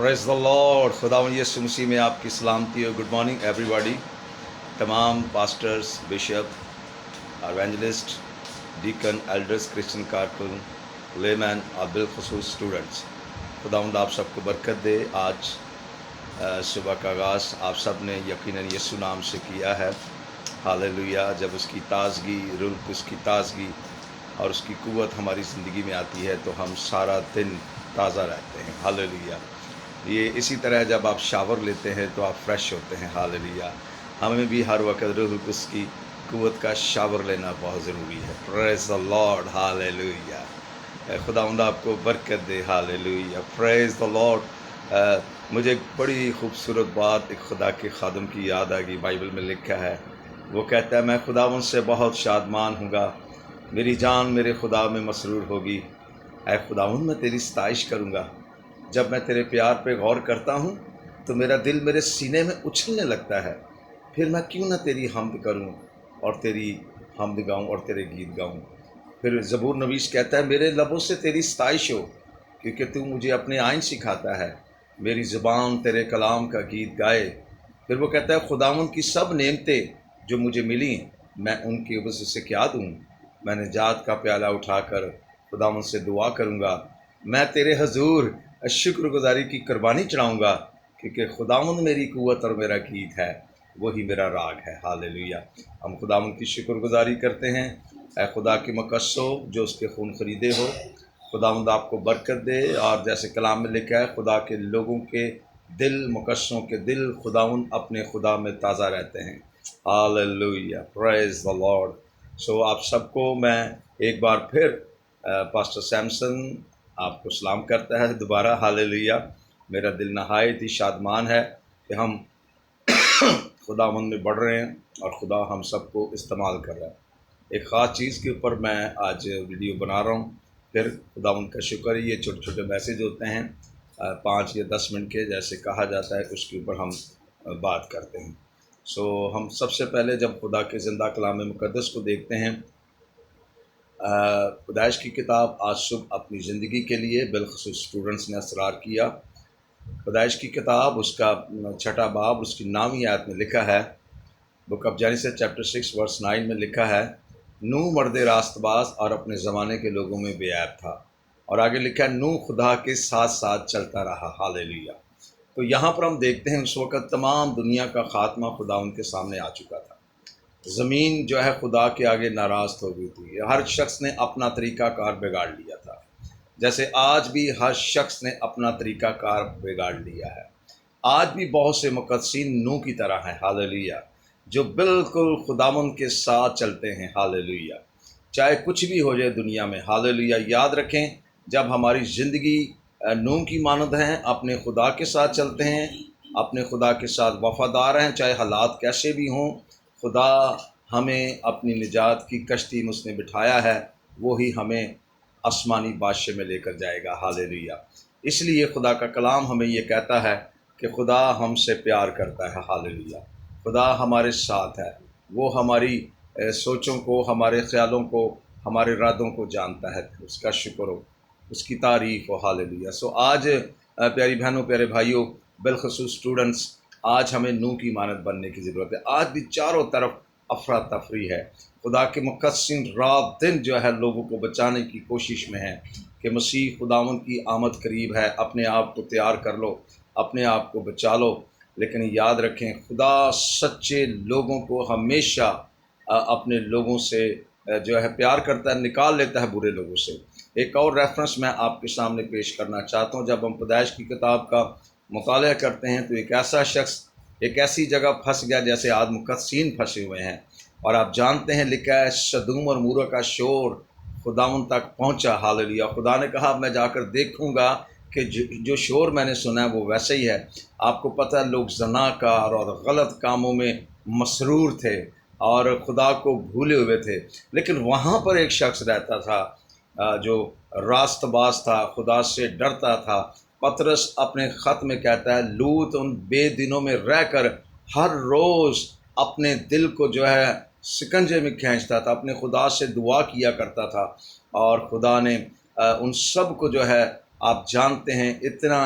Praise the Lord. खुदावंद यीशु मसीह में आपकी सलामती हो। Good morning everybody. तमाम pastors, bishop, evangelist, deacon, elders, Christian कारकुन, लेमैन और बिलखुसूस स्टूडेंट्स, खुदावंद आप सबको बरकत दे। आज सुबह का आगाज़ आप सब ने यकीनन यीशु नाम से किया है। हालेलुया। जब उसकी ताज़गी, रूह उसकी ताज़गी और उसकी कुव्वत हमारी ज़िंदगी में आती है तो हम सारा दिन ताज़ा रहते हैं। हालेलुया। ये इसी तरह जब आप शावर लेते हैं तो आप फ्रेश होते हैं। हालेलुया। हमें भी हर वक्त रूह उसकी कुव्वत का शावर लेना बहुत ज़रूरी है। Praise the Lord. हालेलुया। खुदावंद आपको बरकत दे। हालेलुया। Praise the Lord. मुझे एक बड़ी खूबसूरत बात एक खुदा के खादम की याद आ गई। बाइबल में लिखा है, वो कहता है, मैं खुदावंद से बहुत शादमान हूँगा, मेरी जान मेरे खुदा में मसरूर होगी। ऐ खुदावंद मैं तेरी सताइश करूँगा। जब मैं तेरे प्यार पे गौर करता हूँ तो मेरा दिल मेरे सीने में उछलने लगता है। फिर मैं क्यों ना तेरी हम्द करूँ और तेरी हम्द गाऊँ और तेरे गीत गाऊँ। फिर ज़बूर नवीस कहता है, मेरे लबों से तेरी सताइश हो, क्योंकि तू मुझे अपने आइन सिखाता है, मेरी ज़ुबान तेरे कलाम का गीत गाए। फिर वो कहता है, खुदावंद की सब नेमतें जो मुझे मिली मैं उनकी वजह से क्या दूँ। मैं निजात का प्याला उठाकर खुदावंद से दुआ करूँगा। मैं तेरे हजूर शुक्रगुजारी की कुर्बानी चढ़ाऊँगा, क्योंकि खुदावंद मेरी कुव्वत और मेरा गीत है, वही मेरा राग है। हालेलुया। हम खुदावंद की शुक्रगुजारी करते हैं। ऐ खुदा की मकसो जो उसके खून खरीदे हो, खुदावंद आपको बरकत दे। और जैसे कलाम में लिखा है, खुदा के लोगों के दिल, मुकस्सों के दिल खुदावंद अपने खुदा में ताज़ा रहते हैं। Hallelujah. Praise the Lord. So आप सबको मैं एक बार फिर पास्टर सैमसन आपको सलाम करता है दोबारा। हालेलुया। मेरा दिल नहायत ही शादमान है कि हम खुदावंद में बढ़ रहे हैं और खुदा हम सबको इस्तेमाल कर रहा है। एक ख़ास चीज़ के ऊपर मैं आज वीडियो बना रहा हूँ। फिर खुदावंद का शुक्र है, ये छोटे छोटे मैसेज होते हैं 5 या 10 मिनट के, जैसे कहा जाता है, उसके ऊपर हम बात करते हैं। सो हम सबसे पहले जब खुदा के ज़िंदा कलाम मुक़द्दस को देखते हैं, पैदाइश की किताब आज सुबह अपनी ज़िंदगी के लिए बिलखुसूस स्टूडेंट्स ने असरार किया। पैदाइश की किताब उसका 6 बाब उसकी 9वीं आयत में लिखा है, book of Genesis chapter 6 verse 9 में लिखा है, नूह मर्द रास्तबाज और अपने ज़माने के लोगों में बेऐब था। और आगे लिखा है, नूह खुदा के साथ साथ चलता रहा। हालेलुया। तो यहाँ पर हम देखते हैं उस वक़्त तमाम दुनिया का ख़ात्मा खुदा उनके सामने आ चुका था। ज़मीन जो है खुदा के आगे नाराज़ हो गई थी। हर शख्स ने अपना तरीक़ाकार बिगाड़ लिया था, जैसे आज भी हर शख्स ने अपना तरीक़ाकार बिगाड़ लिया है। आज भी बहुत से मुक़द्दसीन नूह की तरह हैं। हालेलुया। जो बिल्कुल खुदावंद के साथ चलते हैं। हालेलुया। चाहे कुछ भी हो जाए दुनिया में। हालेलुया। याद रखें, जब हमारी ज़िंदगी नूह की मानद है, अपने खुदा के साथ चलते हैं, अपने खुदा के साथ वफ़ादार हैं, चाहे हालात कैसे भी हों, खुदा हमें अपनी निजात की कश्ती में उसने बिठाया है, वही हमें आसमानी बादशाह में लेकर जाएगा। हालेलुया। इसलिए खुदा का कलाम हमें ये कहता है कि खुदा हमसे प्यार करता है। हालेलुया। खुदा हमारे साथ है। वो हमारी सोचों को, हमारे ख़्यालों को, हमारे इरादों को जानता है। उसका शुक्र हो, उसकी तारीफ़ हो। हालेलुया। सो आज प्यारी बहनों, प्यारे भाइयों, बिलखुसूस स्टूडेंट्स, आज हमें नूह की मानद बनने की ज़रूरत है। आज भी चारों तरफ अफरा तफरी है। खुदा के मुक़द्दसीन रात दिन जो है लोगों को बचाने की कोशिश में है कि मसीह खुदावंद की आमद करीब है, अपने आप को तैयार कर लो, अपने आप को बचा लो। लेकिन याद रखें, खुदा सच्चे लोगों को हमेशा अपने लोगों से जो है प्यार करता है, निकाल लेता है बुरे लोगों से। एक और रेफरेंस मैं आपके सामने पेश करना चाहता हूँ। जब हम पैदाइश की किताब का मुताला करते हैं तो एक ऐसा शख्स एक ऐसी जगह फंस गया जैसे आज मुक़द्दसीन फंसे हुए हैं। और आप जानते हैं, लिखा है, सदूम और मूरा का शोर खुदावंद तक पहुँचा। हालेलुया। खुदा ने कहा, मैं जाकर देखूँगा कि जो शोर मैंने सुना है वो वैसे ही है। आपको पता है, लोग ज़नाकार और गलत कामों में मसरूर थे और खुदा को भूले हुए थे। लेकिन वहाँ पर एक शख्स रहता था जो रास्तबाज था, खुदा से डरता था। पतरस अपने ख़त में कहता है, लूत उन बेदिनों में रहकर हर रोज़ अपने दिल को जो है शिकंजे में खींचता था, अपने खुदा से दुआ किया करता था। और खुदा ने उन सब को जो है, आप जानते हैं, इतना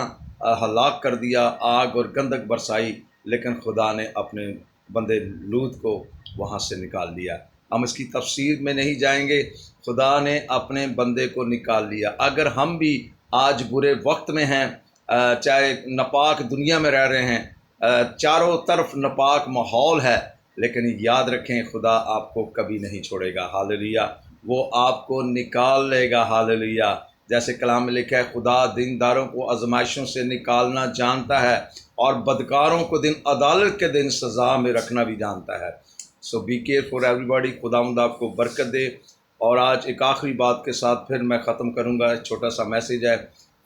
ہلاک کر دیا، آگ اور گندک برسائی، لیکن خدا نے اپنے بندے لوط کو وہاں سے نکال دیا۔ ہم اس کی تفسیر میں نہیں جائیں گے، خدا نے اپنے بندے کو نکال لیا۔ اگر ہم بھی آج برے وقت میں ہیں، چاہے ناپاک دنیا میں رہ رہے ہیں، چاروں طرف ناپاک ماحول ہے، لیکن یاد رکھیں خدا آپ کو کبھی نہیں چھوڑے گا۔ ہاللیلویہ، وہ آپ کو نکال لے گا۔ ہاللیلویہ، جیسے کلام میں لکھا ہے، خدا دینداروں کو آزمائشوں سے نکالنا جانتا ہے اور بدکاروں کو عدالت کے دن سزا میں رکھنا بھی جانتا ہے۔ سو بی کیئر فار ایوری باڈی۔ خداوند آپ کو برکت دے۔ اور آج ایک آخری بات کے ساتھ پھر میں ختم کروں گا، چھوٹا سا میسیج ہے۔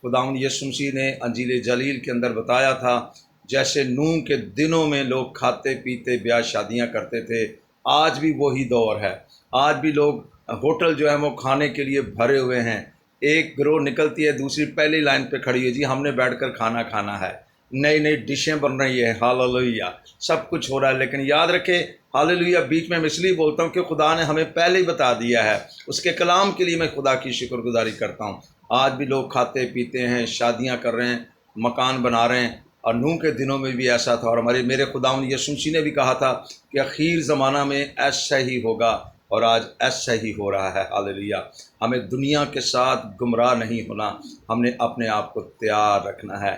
خداوند یسوع مسیح نے انجیل جلیل کے اندر بتایا تھا، جیسے نوح کے دنوں میں لوگ کھاتے پیتے بیاہ شادیاں کرتے تھے، آج بھی وہی دور ہے۔ آج بھی لوگ ہوٹل جو ہے وہ کھانے کے لیے بھرے ہوئے ہیں۔ ایک گروہ نکلتی ہے، دوسری پہلی لائن پہ کھڑی ہے، جی ہم نے بیٹھ کر کھانا کھانا ہے، نئی نئی ڈشیں بن رہی ہیں۔ ہاللیلویہ، سب کچھ ہو رہا ہے، لیکن یاد رکھیں ہاللیلویہ، بیچ میں اس لیے بولتا ہوں کہ خدا نے ہمیں پہلے ہی بتا دیا ہے۔ اس کے کلام کے لیے میں خدا کی شکر گزاری کرتا ہوں۔ آج بھی لوگ کھاتے پیتے ہیں، شادیاں کر رہے ہیں، مکان بنا رہے ہیں، اور نوح کے دنوں میں بھی ایسا تھا، اور میرے خداوند یسوع مسیح نے بھی کہا تھا کہ اخیر زمانہ میں ایسا ہی ہوگا، اور آج ایسا ہی ہو رہا ہے۔ ہاللیلویہ، ہمیں دنیا کے ساتھ گمراہ نہیں ہونا، ہم نے اپنے آپ کو تیار رکھنا ہے۔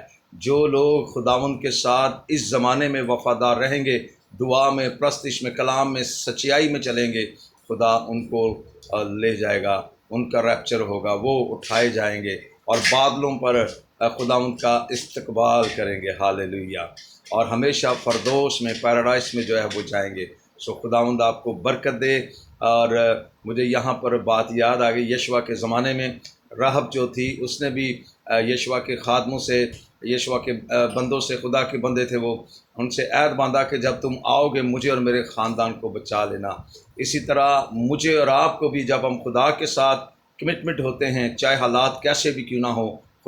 جو لوگ خداوند کے ساتھ اس زمانے میں وفادار رہیں گے، دعا میں، پرستش میں، کلام میں، سچائی میں چلیں گے، خدا ان کو لے جائے گا، ان کا ریپچر ہوگا، وہ اٹھائے جائیں گے اور بادلوں پر خدا ان کا استقبال کریں گے۔ ہاللیلویہ، اور ہمیشہ فردوس میں، پیراڈائس میں جو ہے وہ جائیں گے۔ سو خداوند آپ کو برکت دے۔ اور مجھے یہاں پر بات یاد آ گئی، یشوع کے زمانے میں راہب جو تھی، اس نے بھی یشوع کے خادموں سے، یشوع کے بندوں سے، خدا کے بندے تھے وہ، ان سے عہد باندھا کہ جب تم آؤ گے مجھے اور میرے خاندان کو بچا لینا۔ اسی طرح مجھے اور آپ کو بھی، جب ہم خدا کے ساتھ کمٹمنٹ ہوتے ہیں، چاہے حالات کیسے بھی کیوں نہ ہو،